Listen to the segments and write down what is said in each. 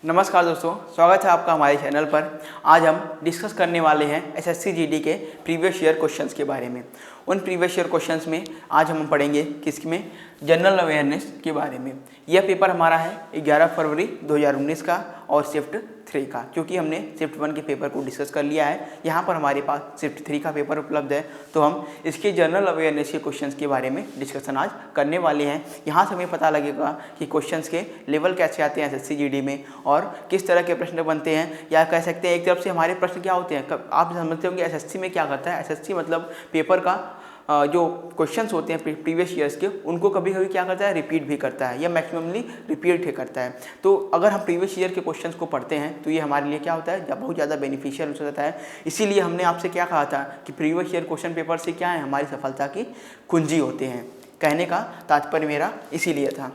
नमस्कार दोस्तों, स्वागत है आपका हमारे चैनल पर। आज हम डिस्कस करने वाले हैं एसएससी जीडी के प्रीवियस ईयर क्वेश्चंस के बारे में। उन प्रीवियस ईयर क्वेश्चंस में आज हम पढ़ेंगे किसमें, जनरल अवेयरनेस के बारे में। यह पेपर हमारा है 11 फरवरी 2019 का और शिफ्ट 3 का, क्योंकि हमने शिफ्ट 1 के पेपर को डिस्कस कर लिया है। यहाँ पर हमारे पास शिफ्ट 3 का पेपर उपलब्ध है, तो हम इसके जनरल अवेयरनेस के क्वेश्चंस के बारे में डिस्कशन आज करने वाले हैं। यहाँ से हमें पता लगेगा कि क्वेश्चंस के लेवल कैसे आते हैं एसएससी जीडी में और किस तरह के प्रश्न बनते हैं, या कह सकते हैं एक तरफ से हमारे प्रश्न क्या होते हैं। आप समझते होंगे एसएससी में क्या करता है। एसएससी मतलब पेपर का जो क्वेश्चंस होते हैं प्रीवियस ईयर्स के, उनको कभी कभी क्या करता है, रिपीट भी करता है या मैक्सिममली रिपीट ही करता है। तो अगर हम प्रीवियस ईयर के क्वेश्चंस को पढ़ते हैं तो ये हमारे लिए क्या होता है, बहुत ज़्यादा बेनिफिशियल हो जाता है। इसीलिए हमने आपसे क्या कहा था कि प्रीवियस ईयर क्वेश्चन पेपर से क्या है, हमारी सफलता की कुंजी होते हैं। कहने का तात्पर्य मेरा इसीलिए था।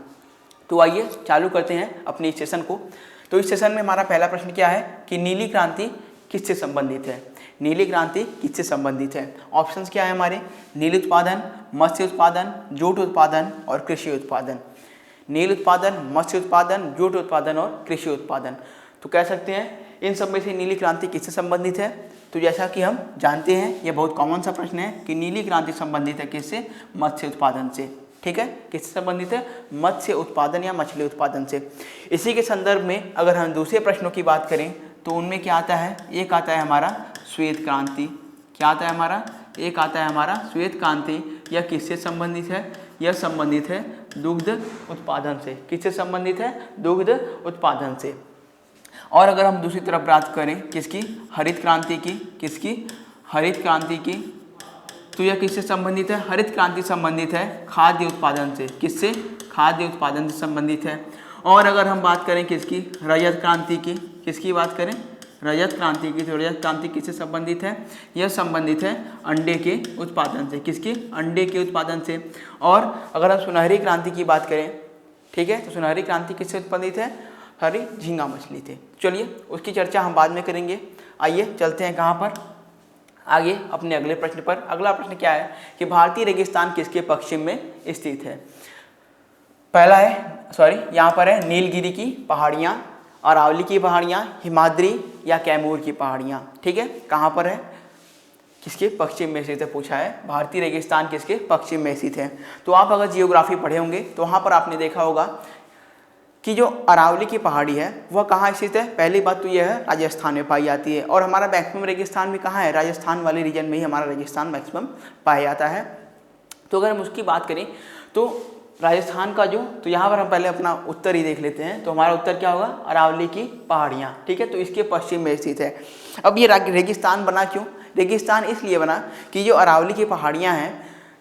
तो आइए चालू करते हैं अपने इस सेशन को। तो इस सेशन में हमारा पहला प्रश्न क्या है कि नीली क्रांति किससे संबंधित है। नीली क्रांति किससे संबंधित है। ऑप्शंस क्या है हमारे, नील उत्पादन, मत्स्य उत्पादन, जूट उत्पादन और कृषि उत्पादन। नील उत्पादन, मत्स्य उत्पादन, जूट उत्पादन और कृषि उत्पादन। तो कह सकते हैं इन सब में से नीली क्रांति किससे संबंधित है। तो जैसा कि हम जानते हैं, ये बहुत कॉमन सा प्रश्न है कि नीली क्रांति संबंधित है किससे, मत्स्य उत्पादन से। ठीक है, किससे संबंधित है, मत्स्य उत्पादन या मछली उत्पादन से। इसी के संदर्भ में अगर हम दूसरे प्रश्नों की बात करें तो उनमें क्या आता है, एक आता है हमारा श्वेत क्रांति। क्या आता है हमारा, एक आता है हमारा श्वेत क्रांति। यह किससे संबंधित है, यह संबंधित है दुग्ध उत्पादन से। किससे संबंधित है, दुग्ध उत्पादन से। और अगर हम दूसरी तरफ बात करें किसकी, हरित क्रांति की, किसकी, हरित क्रांति की, तो यह किससे संबंधित है, हरित क्रांति संबंधित है खाद्य उत्पादन से। किससे, खाद्य उत्पादन से संबंधित है। और अगर हम बात करें किसकी, रजत क्रांति की, किसकी बात करें, रजत क्रांति की, तो रजत क्रांति किससे संबंधित है, यह संबंधित है अंडे के उत्पादन से। किसकी, अंडे के उत्पादन से। और अगर हम सुनहरी क्रांति की बात करें, ठीक है, तो सुनहरी क्रांति किससे संबंधित है, हरी झींगा मछली थे। चलिए उसकी चर्चा हम बाद में करेंगे। आइए चलते हैं कहाँ पर, आगे अपने अगले प्रश्न पर। अगला प्रश्न क्या है कि भारतीय रेगिस्तान किसके पश्चिम में स्थित है। पहला है, यहाँ पर है नीलगिरी की पहाड़ियाँ, अरावली की पहाड़ियाँ, हिमाद्री या कैमूर की पहाड़ियाँ। ठीक है, कहाँ पर है, किसके पश्चिम में स्थित है पूछा है। भारतीय रेगिस्तान किसके पश्चिम में स्थित है। तो आप अगर जियोग्राफी पढ़े होंगे तो वहाँ पर आपने देखा होगा कि जो अरावली की पहाड़ी है वह कहाँ स्थित है। पहली बात तो यह है राजस्थान में पाई जाती है, और हमारा मैक्सिमम रेगिस्तान भी कहाँ है, राजस्थान वाले रीजन में ही हमारा रेगिस्तान मैक्सिमम पाया जाता है। तो अगर हम उसकी बात करें तो राजस्थान का जो, तो यहाँ पर हम पहले अपना उत्तर ही देख लेते हैं। तो हमारा उत्तर क्या होगा, अरावली की पहाड़ियाँ। ठीक है, तो इसके पश्चिम में स्थित है। अब ये रेगिस्तान बना क्यों, रेगिस्तान इसलिए बना कि जो अरावली की पहाड़ियाँ हैं,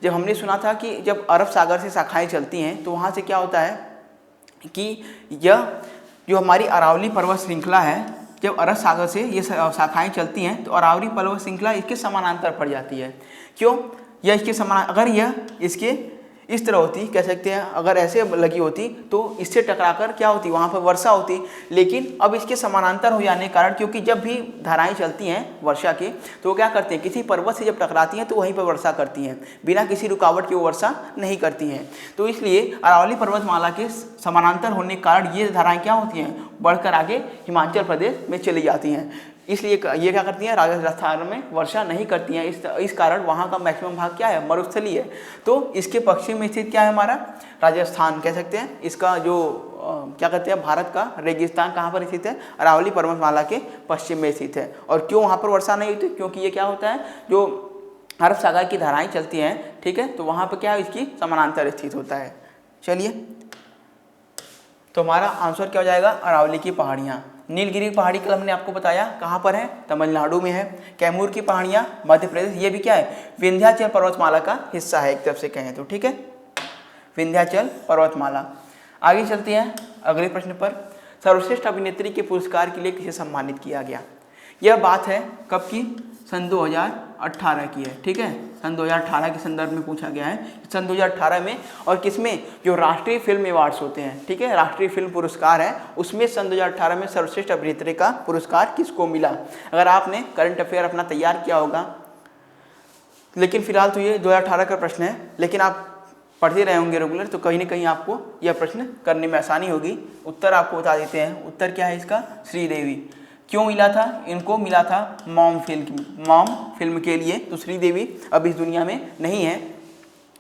जब हमने सुना था कि जब अरब सागर से शाखाएँ चलती हैं तो वहाँ से क्या होता है कि यह जो हमारी अरावली पर्वत श्रृंखला है, जब अरब सागर से ये शाखाएँ चलती हैं तो अरावली पर्वत श्रृंखला इसके समानांतर पड़ जाती है। क्यों, यह इसके समान, अगर यह इसके इस तरह होती, कह सकते हैं अगर ऐसे लगी होती तो इससे टकराकर क्या होती, वहाँ पर वर्षा होती। लेकिन अब इसके समानांतर हो जाने के कारण, क्योंकि जब भी धाराएं चलती हैं वर्षा की तो वो क्या करते हैं, किसी पर्वत से जब टकराती हैं तो वहीं पर वर्षा करती हैं, बिना किसी रुकावट के वो वर्षा नहीं करती हैं। तो इसलिए अरावली पर्वतमाला के समानांतर होने के कारण ये धाराएँ क्या होती हैं, बढ़कर आगे हिमाचल प्रदेश में चली जाती हैं। इसलिए ये क्या करती हैं, राजस्थान में वर्षा नहीं करती हैं। इस कारण वहाँ का मैक्सिमम भाग क्या है, मरुस्थली है। तो इसके पश्चिम में स्थित क्या है हमारा, राजस्थान कह सकते हैं। इसका जो क्या कहते हैं, भारत का रेगिस्तान कहाँ पर स्थित है, अरावली पर्वतमाला के पश्चिम में स्थित है। और क्यों वहाँ पर वर्षा नहीं होती, क्योंकि ये क्या होता है, जो अरब सागर की धाराएँ चलती हैं, ठीक है, तो वहाँ पर क्या है, इसकी समानांतर स्थित होता है। चलिए, तो हमारा आंसर क्या हो जाएगा, अरावली की पहाड़ियाँ। नीलगिरी पहाड़ी कल हमने आपको बताया कहाँ पर है, तमिलनाडु में है। कैमूर की पहाड़ियाँ मध्य प्रदेश, ये भी क्या है, विंध्याचल पर्वतमाला का हिस्सा है एक तरफ से कहें तो। ठीक है, विंध्याचल पर्वतमाला। आगे चलते हैं अगले प्रश्न पर। सर्वश्रेष्ठ अभिनेत्री के पुरस्कार के लिए किसे सम्मानित किया गया। यह बात है कब की, सन 2018 की है। ठीक है, सन 2018 के संदर्भ में पूछा गया है, सन 2018 में। और किसमें, जो राष्ट्रीय फिल्म अवार्ड्स होते हैं, ठीक है, राष्ट्रीय फिल्म पुरस्कार है, उसमें सन 2018 में सर्वश्रेष्ठ अभिनेत्री का पुरस्कार किसको मिला। अगर आपने करंट अफेयर अपना तैयार किया होगा, लेकिन फिलहाल तो ये 2018 का प्रश्न है, लेकिन आप पढ़ते रहे होंगे रेगुलर, तो कहीं ना कहीं आपको यह प्रश्न करने में आसानी होगी। उत्तर आपको बता देते हैं, उत्तर क्या है इसका, श्रीदेवी। क्यों मिला था इनको, मिला था मॉम फिल्म के लिए। तो श्रीदेवी अब इस दुनिया में नहीं है,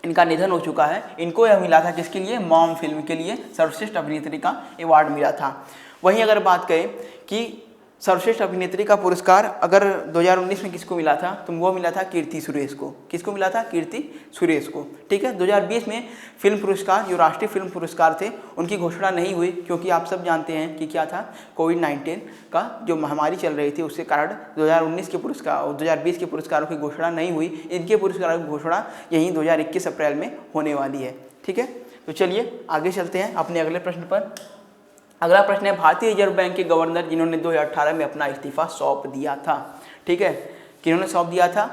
इनका निधन हो चुका है। इनको यह मिला था किसके लिए, मॉम फिल्म के लिए सर्वश्रेष्ठ अभिनेत्री का अवार्ड मिला था। वहीं अगर बात करें कि सर्वश्रेष्ठ अभिनेत्री का पुरस्कार अगर 2019 में किसको मिला था, तो वो मिला था कीर्ति सुरेश को। किसको मिला था, कीर्ति सुरेश को। ठीक है, 2020 में फिल्म पुरस्कार, जो राष्ट्रीय फिल्म पुरस्कार थे, उनकी घोषणा नहीं हुई, क्योंकि आप सब जानते हैं कि क्या था, कोविड-19 का जो महामारी चल रही थी, उसके कारण 2019 के पुरस्कार और 2020 के पुरस्कारों की घोषणा नहीं हुई। इनके पुरस्कारों की घोषणा यही 2021 अप्रैल में होने वाली है। ठीक है, तो चलिए आगे चलते हैं अपने अगले प्रश्न पर। अगला प्रश्न है, भारतीय रिजर्व बैंक के गवर्नर जिन्होंने 2018 में अपना इस्तीफा सौंप दिया था। ठीक है, किन्होंने सौंप दिया था,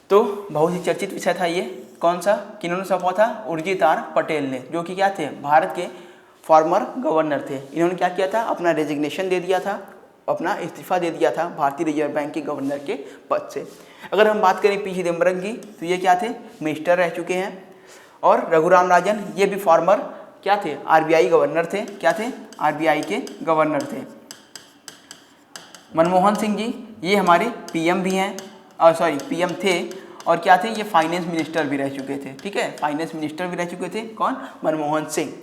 तो बहुत ही चर्चित विषय था ये। कौन सा, किन्होंने सौंपा था, उर्जित आर पटेल ने, जो कि क्या थे, भारत के फॉर्मर गवर्नर थे। इन्होंने क्या किया था, अपना रेजिग्नेशन दे दिया था, अपना इस्तीफा दे दिया था भारतीय रिजर्व बैंक के गवर्नर के पद से। अगर हम बात करें पी चिदम्बरम की, तो ये क्या थे, मिनिस्टर रह चुके हैं। और रघुराम राजन, ये भी फॉर्मर क्या थे, आरबीआई गवर्नर थे। क्या थे, आरबीआई के गवर्नर थे। मनमोहन सिंह जी, ये हमारे पीएम भी हैं, और सॉरी पीएम थे, और क्या थे, ये फाइनेंस मिनिस्टर भी रह चुके थे। ठीक है, फाइनेंस मिनिस्टर भी रह चुके थे। कौन, मनमोहन सिंह।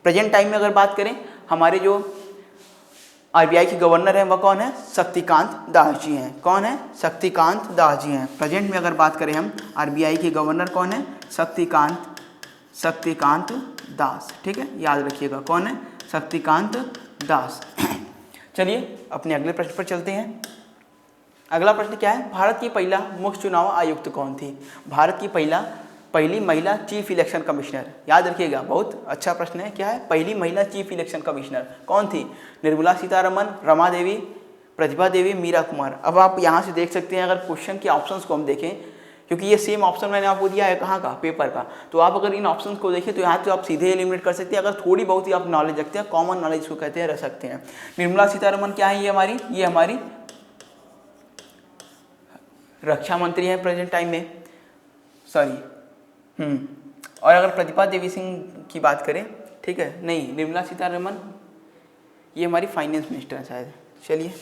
प्रेजेंट टाइम में अगर बात करें, हमारे जो आरबीआई के गवर्नर हैं, वह कौन है, शक्तिकांत दास जी हैं। कौन है, शक्तिकांत दास जी हैं। प्रेजेंट में अगर बात करें हम, आरबीआई के गवर्नर कौन है, शक्तिकांत दास। ठीक है, याद रखिएगा, कौन है, शक्तिकांत दास। चलिए अपने अगले प्रश्न पर चलते हैं। अगला प्रश्न क्या है, भारत की पहला मुख्य चुनाव आयुक्त कौन थी। भारत की पहली महिला चीफ इलेक्शन कमिश्नर। याद रखिएगा, बहुत अच्छा प्रश्न है। क्या है, पहली महिला चीफ इलेक्शन कमिश्नर कौन थी, निर्मला सीतारमण, रमा देवी, प्रतिभा देवी, मीरा कुमार। अब आप यहाँ से देख सकते हैं, अगर क्वेश्चन के ऑप्शंस को हम देखें, क्योंकि ये सेम ऑप्शन मैंने आपको दिया है कहाँ का, पेपर का, तो आप अगर इन ऑप्शंस को देखें तो यहाँ से आप सीधे एलिमिनेट कर सकते हैं। अगर थोड़ी बहुत ही आप नॉलेज रखते हैं, कॉमन नॉलेज को कहते हैं, रख सकते हैं। निर्मला सीतारमण क्या है, ये हमारी रक्षा मंत्री है प्रेजेंट टाइम में, सॉरी। और अगर प्रतिभा देवी सिंह की बात करें, ठीक है, नहीं, निर्मला सीतारमण ये हमारी फाइनेंस मिनिस्टर है शायद। चलिए,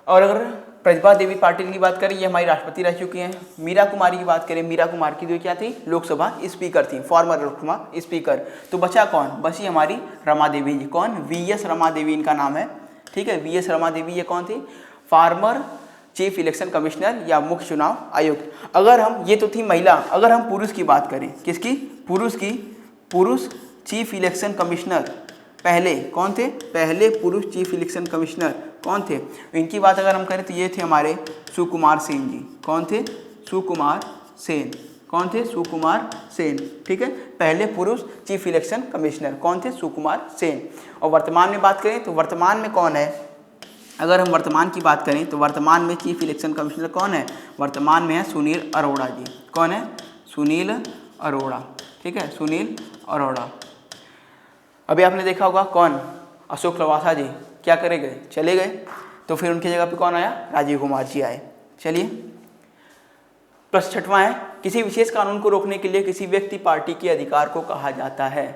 और अगर प्रतिभा देवी पाटिल की बात करें, ये हमारी राष्ट्रपति रह चुकी हैं। मीरा कुमारी की बात करें, मीरा कुमार की जो क्या थी, लोकसभा स्पीकर थी, फॉर्मर लोकसभा स्पीकर। तो बचा कौन, बची हमारी रमा देवी जी। कौन, वीएस रमा देवी इनका नाम है। ठीक है, वीएस रमा देवी, ये कौन थी, फॉर्मर चीफ इलेक्शन कमिश्नर या मुख्य चुनाव आयुक्त। अगर हम, ये तो थी महिला, अगर हम पुरुष की बात करें, किसकी, पुरुष चीफ इलेक्शन कमिश्नर पहले कौन थे, पहले पुरुष चीफ इलेक्शन कमिश्नर कौन थे, इनकी बात अगर हम करें तो ये थे हमारे सुकुमार सेन जी। कौन थे, सुकुमार सेन। कौन थे, सुकुमार सेन। ठीक है, पहले पुरुष चीफ इलेक्शन कमिश्नर कौन थे, सुकुमार सेन। और वर्तमान में बात करें तो वर्तमान में कौन है, अगर हम वर्तमान की बात करें तो वर्तमान में चीफ इलेक्शन कमिश्नर कौन है, वर्तमान में है सुनील अरोड़ा जी। कौन है, सुनील अरोड़ा। ठीक है, सुनील अरोड़ा। अभी आपने देखा होगा कौन, अशोक लवासा जी क्या करे गए, चले गए, तो फिर उनकी जगह पे कौन आया, राजीव कुमार जी आए। चलिए, प्रश्न छठवां है, किसी विशेष कानून को रोकने के लिए किसी व्यक्ति पार्टी के अधिकार को कहा जाता है।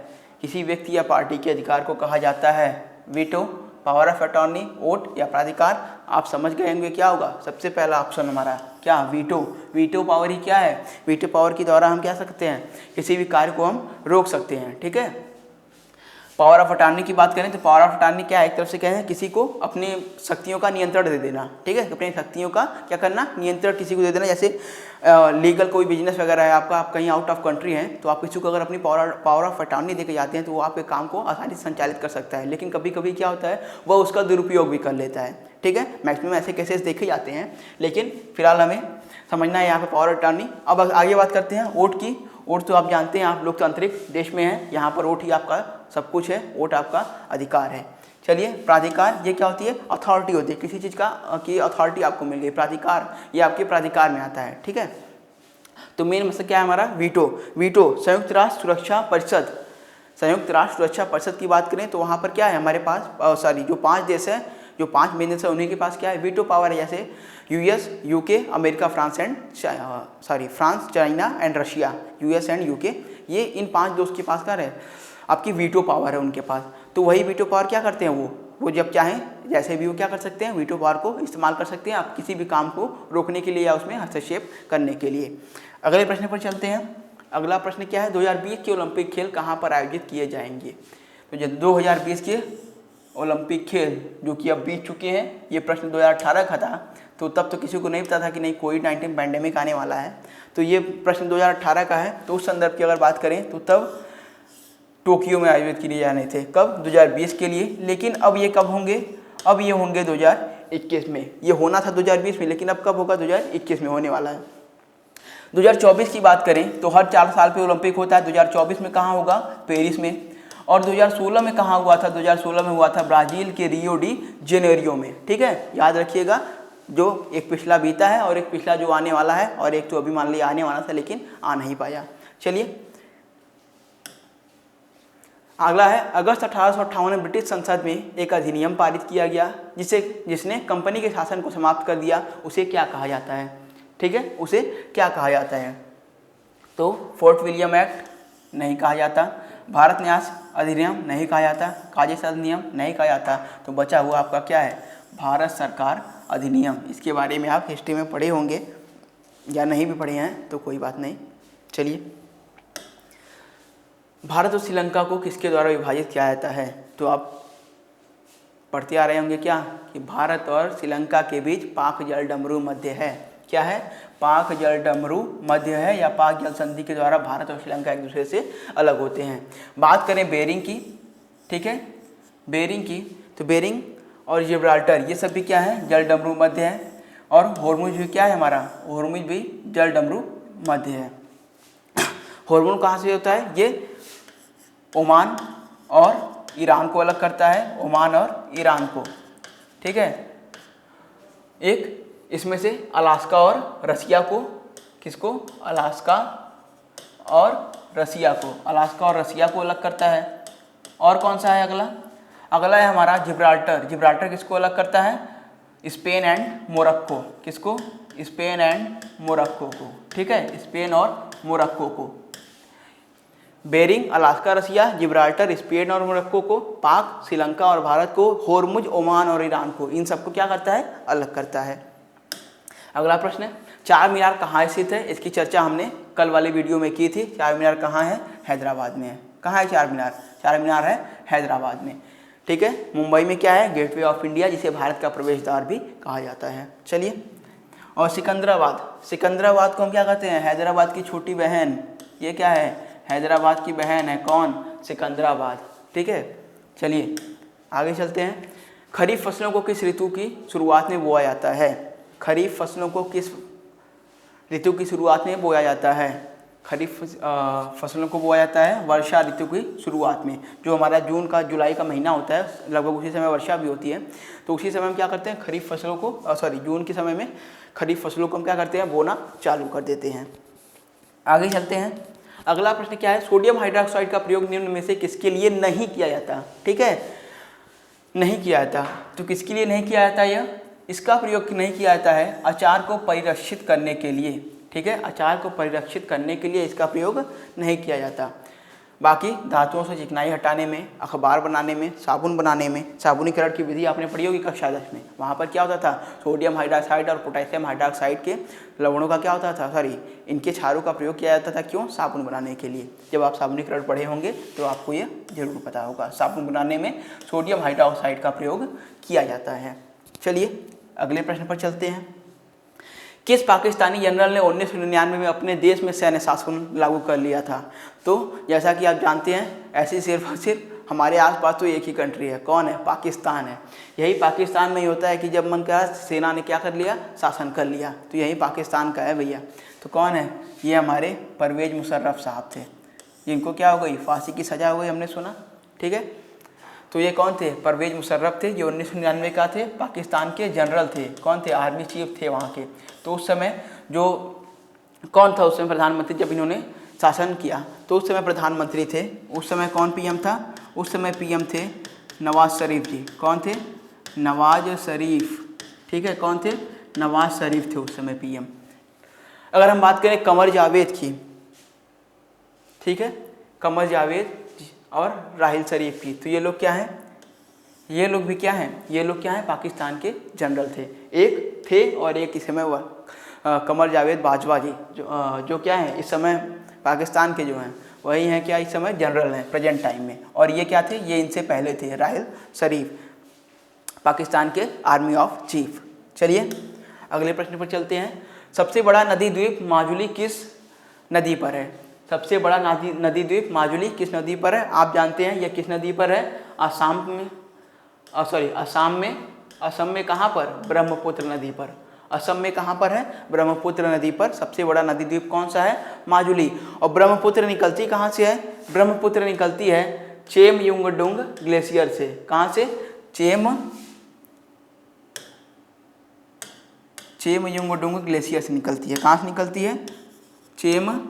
किसी व्यक्ति या पार्टी के अधिकार को कहा जाता है veto, power of attorney, vote या प्राधिकार। आप समझ गए होंगे क्या होगा, सबसे पहला ऑप्शन हमारा क्या, वीटो। वीटो पावर ही क्या है, वीटो पावर के द्वारा हम क्या सकते हैं, किसी भी कार्य को हम रोक सकते हैं। ठीक है, पावर ऑफ अटॉर्नी की बात करें तो पावर ऑफ अटॉर्नी क्या है, एक तरफ से क्या है, किसी को अपनी शक्तियों का नियंत्रण दे देना। ठीक है, अपनी शक्तियों का क्या करना, नियंत्रण किसी को दे देना। जैसे लीगल कोई बिजनेस वगैरह है आपका, आप कहीं आउट ऑफ कंट्री हैं, तो आप किसी को अगर अपनी पावर ऑफ अटॉर्नी देके जाते हैं तो वो आपके काम को आसानी से संचालित कर सकता है। लेकिन कभी कभी क्या होता है, वह उसका दुरुपयोग भी कर लेता है। ठीक है, मैक्सिमम ऐसे केसेस देखे जाते हैं, लेकिन फिलहाल हमें समझना है यहाँ पे पावर ऑफ अटॉर्नी। अब आगे बात करते हैं वोट की। वोट तो आप जानते हैं, आप लोकतांत्रिक देश में हैं, यहाँ पर वोट ही आपका सब कुछ है, वोट आपका अधिकार है। चलिए, प्राधिकार, ये क्या होती है, अथॉरिटी होती है, किसी चीज़ का की अथॉरिटी आपको मिल गई। प्राधिकार ये आपके प्राधिकार में आता है। ठीक है, तो मेन मकसद क्या है हमारा, वीटो। वीटो संयुक्त राष्ट्र सुरक्षा परिषद, संयुक्त राष्ट्र सुरक्षा परिषद की बात करें तो वहाँ पर क्या है हमारे पास, सॉरी जो 5 देश है जो 5 मेन देश है उन्हीं के पास क्या है, वीटो पावर है। जैसे US, UK, America, France, China and Russia, US and UK, ये इन 5 देशों के पास क्या है, आपकी वीटो पावर है उनके पास। तो वही वीटो पावर क्या करते हैं, वो जब चाहें जैसे भी वो क्या कर सकते हैं, वीटो पावर को इस्तेमाल कर सकते हैं आप किसी भी काम को रोकने के लिए या उसमें हस्तक्षेप करने के लिए। अगले प्रश्न पर चलते हैं। अगला प्रश्न क्या है, 2020 के ओलंपिक खेल कहाँ पर आयोजित किए जाएंगे। तो जो 2020 के ओलंपिक खेल जो कि अब बीत चुके हैं, ये प्रश्न 2018 का था, तो तब तो किसी को नहीं पता था कि नहीं कोविड-19 पैंडेमिक आने वाला है। तो ये प्रश्न 2018 का है। तो उस संदर्भ की अगर बात करें तो तब टोक्यो में आयोजित किए जाने थे, कब, 2020 के लिए। लेकिन अब ये कब होंगे, अब ये होंगे 2021 में। ये होना था 2020 में, लेकिन अब कब होगा, 2021 में होने वाला है। 2024 की बात करें तो हर 4 साल पे ओलंपिक होता है। 2024 में कहाँ होगा, पेरिस में। और 2016 में कहाँ हुआ था, 2016 में हुआ था ब्राज़ील के रियो डी जेनेरियो में। ठीक है, याद रखिएगा, जो एक पिछला बीता है और एक पिछला जो आने वाला है, और एक तो अभी मान लिया आने वाला था लेकिन आ नहीं पाया। चलिए अगला है, अगस्त 1858 में ब्रिटिश संसद में एक अधिनियम पारित किया गया जिसने कंपनी के शासन को समाप्त कर दिया। उसे क्या कहा जाता है, ठीक है, उसे क्या कहा जाता है। तो फोर्ट विलियम एक्ट नहीं कहा जाता, भारत न्यास अधिनियम नहीं कहा जाता, काजेस अधिनियम नहीं कहा जाता। तो बचा हुआ आपका क्या है, भारत सरकार अधिनियम। इसके बारे में आप हिस्ट्री में पढ़े होंगे या नहीं भी पढ़े हैं तो कोई बात नहीं। चलिए, भारत और श्रीलंका को किसके द्वारा विभाजित किया जाता है। तो आप पढ़ते आ रहे होंगे क्या कि भारत और श्रीलंका के बीच पाक जल डमरू मध्य है। क्या है, पाक जल डमरू मध्य है, या पाक जल संधि के द्वारा भारत और श्रीलंका एक दूसरे से अलग होते हैं। बात करें बेरिंग की, ठीक है, बेरिंग की, तो बेरिंग और जिब्राल्टर ये सब भी क्या है, जल डमरू मध्य है। और होर्मुज भी क्या है हमारा, होर्मुज भी जल डमरू मध्य है। होर्मुज कहाँ से होता है, ये ओमान और ईरान को अलग करता है, ओमान और ईरान को। ठीक है, एक इसमें से अलास्का और रसिया को, किसको, अलास्का और रसिया को, अलास्का और रसिया को अलग करता है। और कौन सा है अगला, अगला है हमारा जिब्राल्टर। जिब्राल्टर किसको अलग करता है, स्पेन एंड मोरक्को, किसको, स्पेन एंड मोरक्को को। ठीक है, स्पेन और मोरक्को को। बेरिंग, अलास्का, रसिया, जिब्राल्टर, स्पेन और मोरक्को को, पाक, श्रीलंका और भारत को, होर्मुज, ओमान और ईरान को, इन सबको क्या करता है, अलग करता है। अगला प्रश्न है, चार मीनार कहाँ स्थित है। इसकी चर्चा हमने कल वाले वीडियो में की थी। चार मीनार कहाँ है, हैदराबाद में है। कहाँ है चार मीनार, चार मीनार है हैदराबाद में। ठीक है, मुंबई में क्या है, गेटवे ऑफ इंडिया, जिसे भारत का प्रवेश द्वार भी कहा जाता है। चलिए, और सिकंदराबाद, सिकंदराबाद को हम क्या कहते हैं, हैदराबाद की छोटी बहन। ये क्या है, हैदराबाद की बहन है, कौन, सिकंदराबाद। ठीक है, चलिए आगे चलते हैं। खरीफ फसलों को किस ऋतु की शुरुआत में बोया जाता है। खरीफ फसलों को किस ऋतु की शुरुआत में बोया जाता है। खरीफ फसलों को बोया जाता है वर्षा ऋतु की शुरुआत में। जो हमारा जून का जुलाई का महीना होता है, लगभग उसी समय वर्षा भी होती है। तो उसी समय हम क्या करते हैं, खरीफ फसलों को जून के समय में खरीफ फसलों को हम क्या करते हैं, बोना चालू कर देते हैं। आगे चलते हैं। अगला प्रश्न क्या है, सोडियम हाइड्रोक्साइड का प्रयोग निम्न में से किसके लिए नहीं किया जाता। ठीक है, नहीं किया जाता। तो किसके लिए नहीं किया जाता, यह इसका प्रयोग नहीं किया जाता है अचार को परिरक्षित करने के लिए। ठीक है, अचार को परिरक्षित करने के लिए इसका प्रयोग नहीं किया जाता। बाकी धातुओं से चिकनाई हटाने में, अखबार बनाने में, साबुन बनाने में, साबुनीकरण की विधि आपने पढ़ी होगी कक्षा 10 में। वहाँ पर क्या होता था, सोडियम हाइड्रोक्साइड और पोटेशियम हाइड्रोक्साइड के लवणों का क्या होता था, इनके क्षारों का प्रयोग किया जाता था। क्यों, साबुन बनाने के लिए। जब आप साबुनीकरण पढ़े होंगे तो आपको ये जरूर पता होगा, साबुन बनाने में सोडियम हाइड्रोक्साइड का प्रयोग किया जाता है। चलिए अगले प्रश्न पर चलते हैं। किस पाकिस्तानी जनरल ने 1999 में अपने देश में सैन्य शासन लागू कर लिया था। तो जैसा कि आप जानते हैं, ऐसी सिर्फ और सिर्फ हमारे आसपास तो एक ही कंट्री है, कौन है, पाकिस्तान है। यही पाकिस्तान में ही होता है कि जब मन करा सेना ने क्या कर लिया, शासन कर लिया। तो यही पाकिस्तान का है भैया। तो कौन है, ये हमारे परवेज मुशर्रफ साहब थे, जिनको क्या हो गई, फांसी की सज़ा हो गई, हमने सुना। ठीक है, तो ये कौन थे, परवेज मुशर्रफ थे। ये 1999 का थे, पाकिस्तान के जनरल थे। कौन थे, आर्मी चीफ थे वहाँ के। तो उस समय जो कौन था, उस समय प्रधानमंत्री, जब इन्होंने शासन किया तो उस समय प्रधानमंत्री थे। उस समय कौन पीएम था, उस समय पीएम थे नवाज शरीफ जी। कौन थे, नवाज शरीफ, ठीक है, कौन थे? नवाज शरीफ थे उस समय पीएम। अगर हम बात करें कमर जावेद की, ठीक है, कमर जावेद और राहिल शरीफ की, तो ये लोग क्या हैं? ये लोग भी क्या हैं? ये लोग क्या हैं? पाकिस्तान के जनरल थे। एक थे और एक इस समय वह कमर जावेद बाजवा जी जो क्या है इस समय पाकिस्तान के जो हैं वही हैं क्या इस समय जनरल हैं प्रेजेंट टाइम में। और ये क्या थे? ये इनसे पहले थे, राहिल शरीफ, पाकिस्तान के आर्मी ऑफ चीफ। चलिए अगले प्रश्न पर चलते हैं। सबसे बड़ा नदी द्वीप माजुली किस नदी पर है? सबसे बड़ा नदी द्वीप माजुली किस नदी पर है? आप जानते हैं यह किस नदी पर है? असम में कहाँ पर? ब्रह्मपुत्र नदी पर। असम में कहाँ पर है? ब्रह्मपुत्र नदी पर सबसे बड़ा नदी द्वीप कौन सा है? माजुली। और ब्रह्मपुत्र निकलती कहाँ से है? ब्रह्मपुत्र निकलती है चेमयुंगडुंग ग्लेशियर से। कहाँ से? चेमयुंगडुंग ग्लेशियर से निकलती है। कहाँ से निकलती है? चेमयुंगडुंग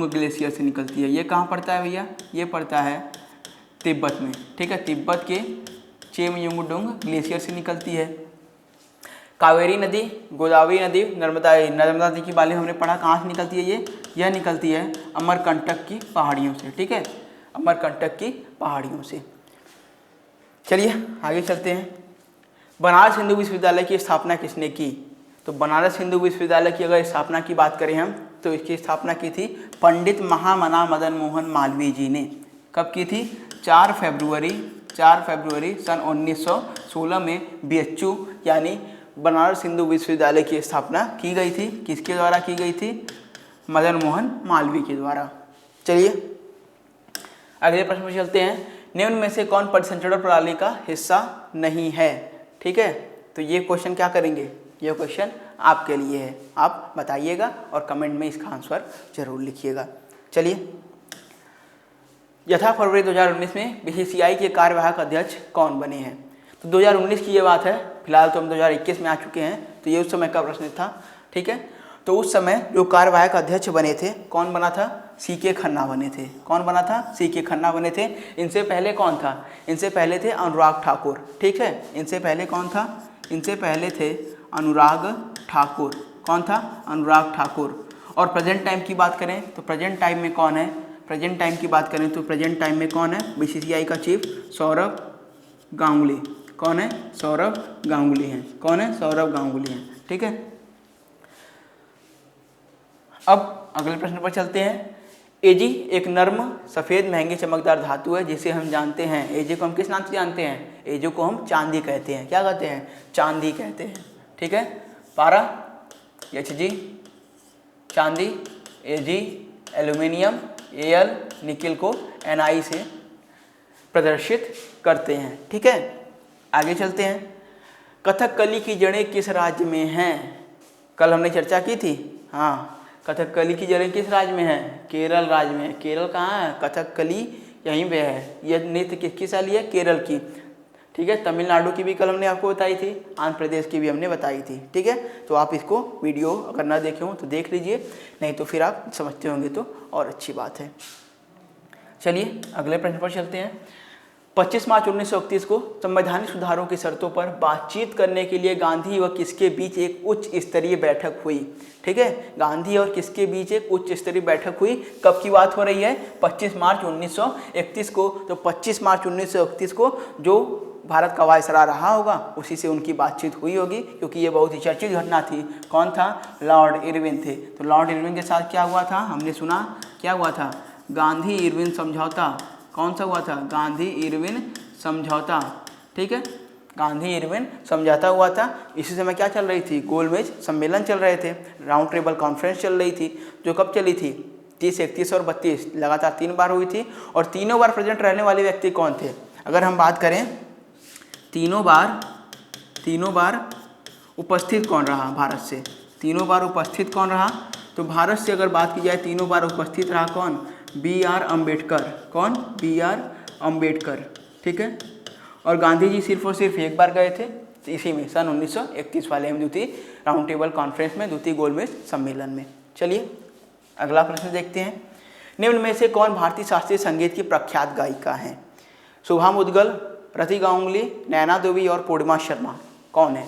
ग्लेशियर से निकलती है। ये कहाँ पड़ता है भैया? ये पड़ता है तिब्बत में, ठीक है, तिब्बत के चेमयुंगडुंग ग्लेशियर से निकलती है। कावेरी नदी, गोदावरी नदी, नर्मदा नदी की बारे में हमने पढ़ा। कहाँ से निकलती है? यह निकलती है अमरकंटक की पहाड़ियों से, ठीक है, अमरकंटक की पहाड़ियों से। चलिए आगे चलते हैं। बनारस हिंदू विश्वविद्यालय की स्थापना किसने की? तो बनारस हिंदू विश्वविद्यालय की अगर स्थापना की बात करें हम तो इसकी स्थापना की थी पंडित महामना मदन मोहन मालवीय जी ने। कब की थी? 4 फरवरी सन 1916 में BHU यानी बनारस हिंदू विश्वविद्यालय की स्थापना की गई थी। किसके द्वारा की गई थी? मदन मोहन मालवीय के द्वारा। चलिए अगले प्रश्न में चलते हैं। निम्न में से कौन परिसंचरण प्रणाली का हिस्सा नहीं है? ठीक है, तो ये क्वेश्चन क्या करेंगे? ये क्वेश्चन आपके लिए है, आप बताइएगा और कमेंट में इसका आंसर जरूर लिखिएगा। चलिए, यथा फरवरी 2019 में BCCI के कार्यवाहक अध्यक्ष कौन बने हैं? तो 2019 की ये बात है, फिलहाल तो हम 2021 में आ चुके हैं, तो ये उस समय का प्रश्न था, ठीक है। तो उस समय जो कार्यवाहक अध्यक्ष बने थे, कौन बना था? CK खन्ना बने थे। कौन बना था? CK खन्ना बने थे। इनसे पहले कौन था? इनसे पहले थे अनुराग ठाकुर, ठीक है। इनसे पहले कौन था? इनसे पहले थे अनुराग ठाकुर। कौन था? अनुराग ठाकुर। और प्रेजेंट टाइम की बात करें तो प्रेजेंट टाइम में कौन है? प्रेजेंट टाइम की बात करें तो प्रेजेंट टाइम में कौन है? BCCI का चीफ सौरभ गांगुली। कौन है? सौरभ गांगुली हैं। कौन है? सौरभ गांगुली हैं, ठीक है। अब अगले प्रश्न पर चलते हैं। एजी एक नर्म सफ़ेद महंगी चमकदार धातु है जिसे हम जानते हैं, एजी को हम किस नाम से जानते हैं? एजी को हम चांदी कहते हैं। क्या कहते हैं? चांदी कहते हैं, ठीक है। पारा Hg चांदी, Ag एल्यूमिनियम, Al निकिल को Ni से प्रदर्शित करते हैं, ठीक है। आगे चलते हैं। कथकली की जड़ें किस राज्य में हैं? कल हमने चर्चा की थी, हाँ। कथकली की जड़ें किस राज्य में है? केरल राज्य में है। केरल कहाँ है? कथकली यहीं पे है। यह नृत्य किसकी शैली है? केरल की, ठीक है। तमिलनाडु की भी कल हमने आपको बताई थी, आंध्र प्रदेश की भी हमने बताई थी, ठीक है। तो आप इसको वीडियो अगर ना देखे हो तो देख लीजिए, नहीं तो फिर आप समझते होंगे तो और अच्छी बात है। चलिए अगले प्रश्न पर चलते हैं। 25 मार्च 1931 को संवैधानिक सुधारों की शर्तों पर बातचीत करने के लिए गांधी व किसके बीच एक उच्च स्तरीय बैठक हुई? ठीक है, गांधी और किसके बीच एक उच्च स्तरीय बैठक हुई? कब की बात हो रही है? 25 मार्च 1931 को। तो 25 मार्च 1931 को जो भारत का वायसराय रहा होगा उसी से उनकी बातचीत हुई होगी, क्योंकि ये बहुत ही चर्चित घटना थी। कौन था? लॉर्ड इरविन थे। तो लॉर्ड इरविन के साथ क्या हुआ था? हमने सुना क्या हुआ था? गांधी इरविन समझौता। कौन सा हुआ था? गांधी इरविन समझौता, ठीक है। गांधी इरविन समझौता हुआ था। इसी समय क्या चल रही थी? गोलमेज सम्मेलन चल रहे थे, राउंड टेबल कॉन्फ्रेंस चल रही थी, जो कब चली थी? 30, 31 और 32 लगातार 3 बार हुई थी। और तीनों बार प्रेजेंट रहने वाले व्यक्ति कौन थे? अगर हम बात करें तीनों बार उपस्थित कौन रहा भारत से? तीनों बार उपस्थित कौन रहा? तो भारत से अगर बात की जाए तीनों बार उपस्थित रहा कौन? BR अम्बेडकर। कौन? BR अम्बेडकर, ठीक है। और गांधी जी सिर्फ और सिर्फ एक बार गए थे, इसी में सन 1931 वाले में, द्वितीय राउंड टेबल कॉन्फ्रेंस में, द्वितीय गोलमेज सम्मेलन में। चलिए अगला प्रश्न देखते हैं। निम्न में से कौन भारतीय शास्त्रीय संगीत की प्रख्यात गायिका हैं? शुभा मुद्गल, रति गांगुली, नैना देवी और पूर्णिमा शर्मा कौन है?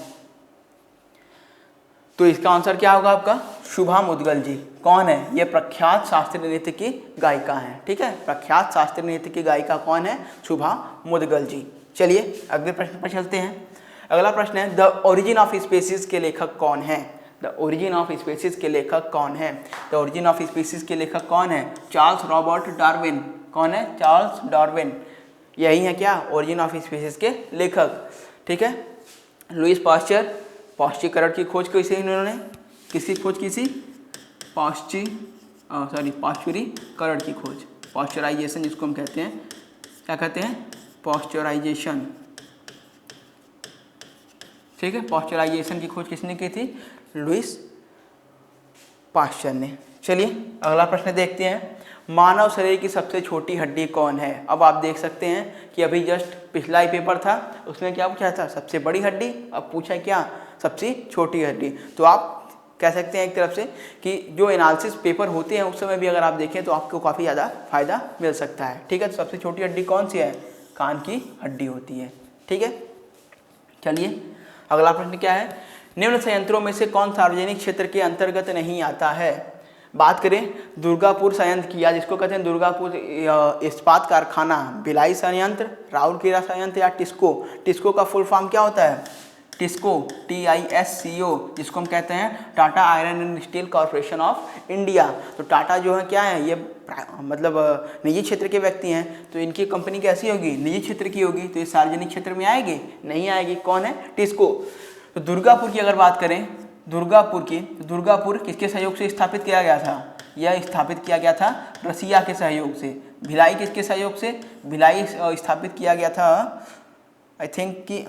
तो इसका आंसर क्या होगा आपका? शुभा मुदगल जी। कौन है? ये प्रख्यात शास्त्रीय नृत्य की गायिका है। ठीक है, प्रख्यात शास्त्रीय नृत्य की गायिका कौन है? शुभा मुदगल जी। चलिए अगले प्रश्न पर चलते हैं। अगला प्रश्न है द ओरिजिन ऑफ स्पीसीज के लेखक कौन है? द ओरिजिन ऑफ स्पीसीज के लेखक कौन है? द ओरिजिन ऑफ स्पीसीज के लेखक कौन है? Charles Robert Darwin. कौन है? Charles Darwin. यही है क्या? ओरिजिन ऑफ स्पीसीज के लेखक। ठीक है, लुईस पास्चर, पाश्चीकरण की खोज कैसे इन्होंने? किसकी खोज की थी? पाश्चुरीकरण की खोज, पाश्चराइजेशन जिसको हम कहते हैं। क्या कहते हैं? पाश्चराइजेशन। ठीक है, पाश्चराइजेशन की खोज किसने की थी? लुईस पास्चर ने। चलिए अगला प्रश्न देखते हैं। मानव शरीर की सबसे छोटी हड्डी कौन है? अब आप देख सकते हैं कि अभी जस्ट पिछला ही पेपर था, उसमें क्या पूछा था? सबसे बड़ी हड्डी। अब पूछा क्या? सबसे छोटी हड्डी। तो आप कह सकते हैं एक तरफ से कि जो एनालिसिस पेपर होते हैं उस समय भी अगर आप देखें तो आपको काफ़ी ज़्यादा फायदा मिल सकता है। ठीक है, तो सबसे छोटी हड्डी कौन सी है? कान की हड्डी होती है। ठीक है, चलिए अगला प्रश्न क्या है? निम्न संयंत्रों में से कौन सार्वजनिक क्षेत्र के अंतर्गत नहीं आता है? बात करें दुर्गापुर संयंत्र की, या जिसको कहते हैं दुर्गापुर इस्पात कारखाना, भिलाई संयंत्र, राउरकेला संयंत्र या टिस्को। टिस्को का फुल फॉर्म क्या होता है? टिस्को, TISCO, जिसको हम कहते हैं Tata iron and steel corporation of India. तो टाटा जो है क्या है? ये मतलब निजी क्षेत्र के व्यक्ति हैं, तो इनकी कंपनी कैसी होगी? निजी क्षेत्र की होगी। तो ये सार्वजनिक क्षेत्र में आएगी? नहीं आएगी। कौन है? टिस्को। तो दुर्गापुर की अगर बात करें, दुर्गापुर किसके सहयोग से स्थापित किया गया था? यह स्थापित किया गया था रसिया के सहयोग से। भिलाई किसके सहयोग से? भिलाई स्थापित किया गया था आई थिंक कि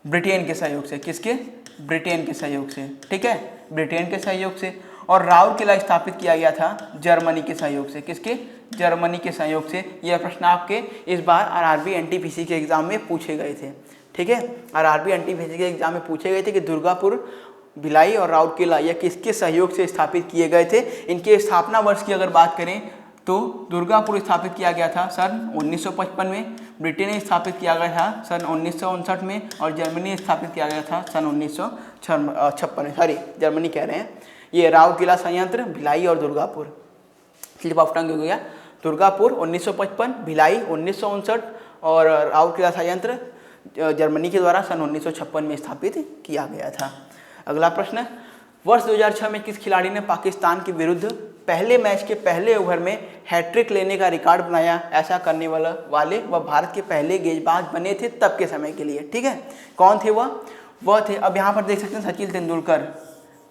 ब्रिटेन के सहयोग से। किसके? ब्रिटेन के सहयोग से। ठीक है, ब्रिटेन के सहयोग से। और राउरकेला स्थापित किया गया था जर्मनी के सहयोग से। किसके? जर्मनी के सहयोग से। यह प्रश्न आपके इस बार RRB NTPC के एग्जाम में पूछे गए थे। ठीक है, RRB NTPC के एग्जाम में पूछे गए थे कि दुर्गापुर, भिलाई और राउरकेला यह किसके सहयोग से स्थापित किए गए थे। इनके स्थापना वर्ष की अगर बात करें तो दुर्गापुर स्थापित किया गया था सन 1955 में, ब्रिटेन स्थापित किया गया था सन 1959 में और जर्मनी स्थापित किया गया था सन 1956 में। जर्मनी कह रहे हैं। ये राउरकेला संयंत्र, भिलाई और दुर्गापुर, स्लिप ऑफ टंग हो गया। दुर्गापुर 1955, भिलाई 1959 और राउरकेला संयंत्र जर्मनी के द्वारा सन 1956 में स्थापित किया गया था। अगला प्रश्न, वर्ष 2006 में किस खिलाड़ी ने पाकिस्तान के विरुद्ध पहले मैच के पहले ओवर में हैट्रिक लेने का रिकॉर्ड बनाया? ऐसा करने वाले वह भारत के पहले गेंदबाज बने थे तब के समय के लिए। ठीक है, कौन थे वह थे, अब यहाँ पर देख सकते हैं सचिन तेंदुलकर।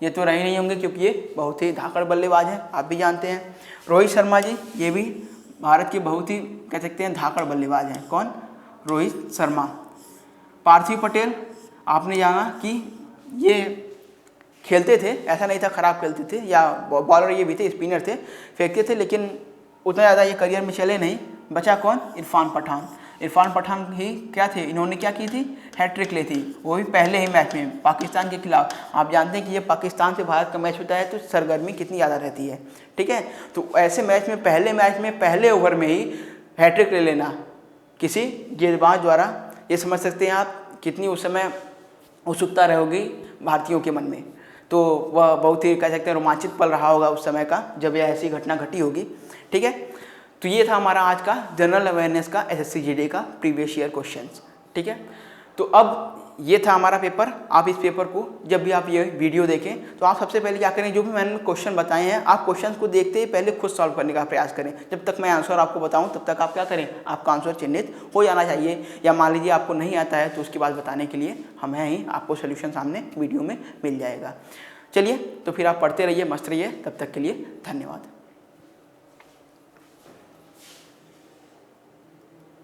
ये तो रहे नहीं होंगे क्योंकि ये बहुत ही धाकड़ बल्लेबाज हैं, आप भी जानते हैं। रोहित शर्मा जी, ये भी भारत के बहुत ही कह सकते हैं धाकड़ बल्लेबाज हैं। कौन? रोहित शर्मा। पार्थिव पटेल, आपने जाना कि ये खेलते थे, ऐसा नहीं था खराब खेलते थे, या बॉलर ये भी थे, स्पिनर थे, फेंकते थे, लेकिन उतना ज़्यादा ये करियर में चले नहीं। बचा कौन? इरफान पठान। इरफान पठान ही क्या थे? इन्होंने क्या की थी? हैट्रिक ली थी, वो भी पहले ही मैच में पाकिस्तान के खिलाफ। आप जानते हैं कि ये पाकिस्तान से भारत का मैच होता है तो सरगर्मी कितनी ज़्यादा रहती है। ठीक है, तो ऐसे मैच में पहले ओवर में ही हैट्रिक ले लेना किसी गेंदबाज द्वारा, ये समझ सकते हैं आप कितनी उस समय उत्सुकता रहेगी भारतीयों के मन में। तो वह बहुत ही कह सकते हैं रोमांचित पल रहा होगा उस समय का जब यह ऐसी घटना घटी होगी। ठीक है, तो ये था हमारा आज का जनरल अवेयरनेस का SSC GD का प्रीवियस ईयर क्वेश्चंस। ठीक है, तो अब ये था हमारा पेपर। आप इस पेपर को जब भी आप ये वीडियो देखें तो आप सबसे पहले क्या करें, जो भी मैंने क्वेश्चन बताए हैं आप क्वेश्चन को देखते ही पहले खुद सॉल्व करने का प्रयास करें। जब तक मैं आंसर आपको बताऊं तब तक आप क्या करें, आपका आंसर चिन्हित हो जाना चाहिए। या मान लीजिए आपको नहीं आता है तो उसके बाद बताने के लिए हमें ही आपको सोल्यूशन सामने वीडियो में मिल जाएगा। चलिए, तो फिर आप पढ़ते रहिए, मस्त रहिए। तब तक के लिए धन्यवाद।